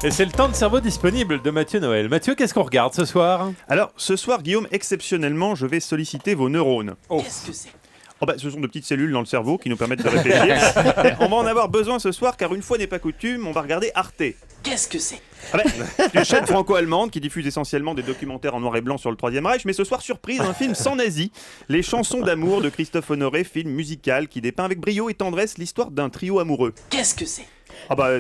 Et c'est le temps de cerveau disponible de Mathieu Noël. Mathieu, qu'est-ce qu'on regarde ce soir ? Alors, ce soir, Guillaume, exceptionnellement, je vais solliciter vos neurones. Qu'est-ce que c'est ? Ce sont de petites cellules dans le cerveau qui nous permettent de réfléchir. On va en avoir besoin ce soir, car une fois n'est pas coutume, on va regarder Arte. Qu'est-ce que c'est ? Une chaîne franco-allemande qui diffuse essentiellement des documentaires en noir et blanc sur le Troisième Reich, mais ce soir, surprise, un film sans nazi. Les chansons d'amour de Christophe Honoré, film musical qui dépeint avec brio et tendresse l'histoire d'un trio amoureux. Qu'est-ce que c'est ?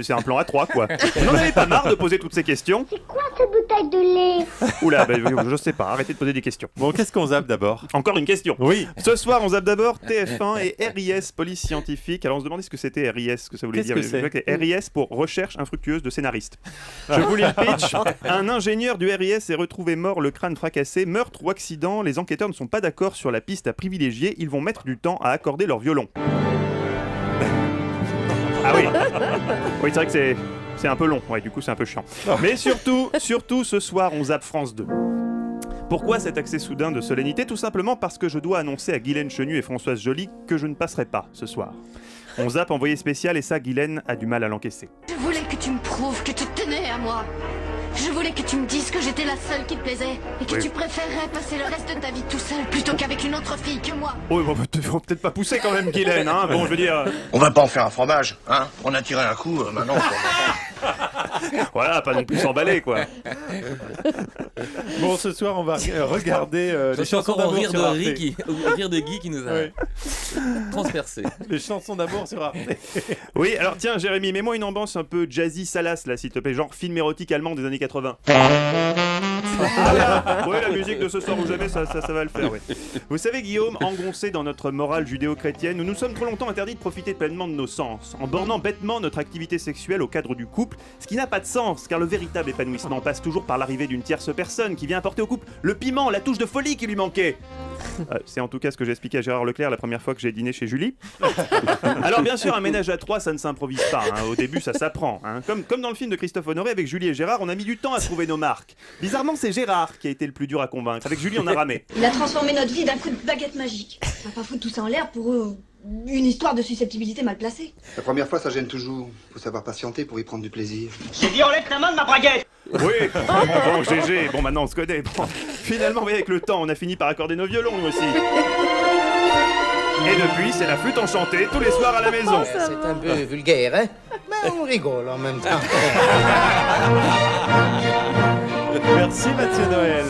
C'est un plan A3, quoi. Vous n'en avez pas marre de poser toutes ces questions ? C'est quoi cette bouteille de lait? Oula, je sais pas, arrêtez de poser des questions. Bon, qu'est-ce qu'on zappe d'abord ? Encore une question. Oui. Ce soir, on zappe d'abord TF1 et RIS, police scientifique. Alors on se demandait ce que c'était RIS, ce que ça voulait Qu'est-ce dire. que c'est RIS pour recherche infructueuse de scénaristes. Je vous lis le pitch. Un ingénieur du RIS est retrouvé mort, le crâne fracassé. Meurtre ou accident, les enquêteurs ne sont pas d'accord sur la piste à privilégier. Ils vont mettre du temps à accorder leur violon. Ah oui. Oui, c'est vrai que c'est un peu long. Ouais, du coup, c'est un peu chiant. Mais surtout, ce soir, on zappe France 2. Pourquoi cet accès soudain de solennité ? Tout simplement parce que je dois annoncer à Guylaine Chenu et Françoise Joly que je ne passerai pas ce soir. On zappe envoyé spécial et ça, Guylaine a du mal à l'encaisser. Je voulais que tu me prouves que tu tenais à moi. Je voulais que tu me dises que j'étais la seule qui te plaisait et que tu préférerais passer le reste de ta vie tout seul plutôt qu'avec une autre fille que moi. Oh, faut peut-être pas pousser quand même, Guylaine, hein. Bon, je veux dire... On va pas en faire un fromage, hein. On a tiré un coup, maintenant... Voilà, pas non plus s'emballer, quoi. Bon, ce soir, on va regarder Je les suis chansons encore au d'amour rire sur Arte. au rire de Guy qui nous a Oui. transpercé. Les chansons d'amour sur Arte. Oui, alors tiens, Jérémy, mets-moi une ambiance un peu jazzy salace, là, s'il te plaît. Genre film érotique allemand des années 80. Oui, la musique de ce soir ou jamais, ça va le faire, oui. Vous savez, Guillaume, engoncé dans notre morale judéo-chrétienne, nous nous sommes trop longtemps interdits de profiter pleinement de nos sens, en bornant bêtement notre activité sexuelle au cadre du couple, ce qui n'a pas de sens, car le véritable épanouissement passe toujours par l'arrivée d'une tierce personne qui vient apporter au couple le piment, la touche de folie qui lui manquait. C'est en tout cas ce que j'ai expliqué à Gérard Leclerc la première fois que j'ai dîné chez Julie. Alors bien sûr, un ménage à trois, ça ne s'improvise pas, hein. Au début, ça s'apprend, hein. Comme dans le film de Christophe Honoré avec Julie et Gérard, on a mis du temps à trouver nos marques. Bizarrement, c'est Gérard qui a été le plus dur à convaincre. Avec Julie, on a ramé. Il a transformé notre vie d'un coup de baguette magique. On va pas foutre tout ça en l'air pour une histoire de susceptibilité mal placée. La première fois, ça gêne toujours. Faut savoir patienter pour y prendre du plaisir. J'ai dit enlève ta main de ma braguette. Oui, bon, GG, bon, maintenant on se connaît. Bon, finalement, mais avec le temps, on a fini par accorder nos violons, nous aussi. Et depuis, c'est la flûte enchantée tous les soirs à la maison. C'est un peu vulgaire, hein? Mais on rigole en même temps. Merci Mathieu Noël.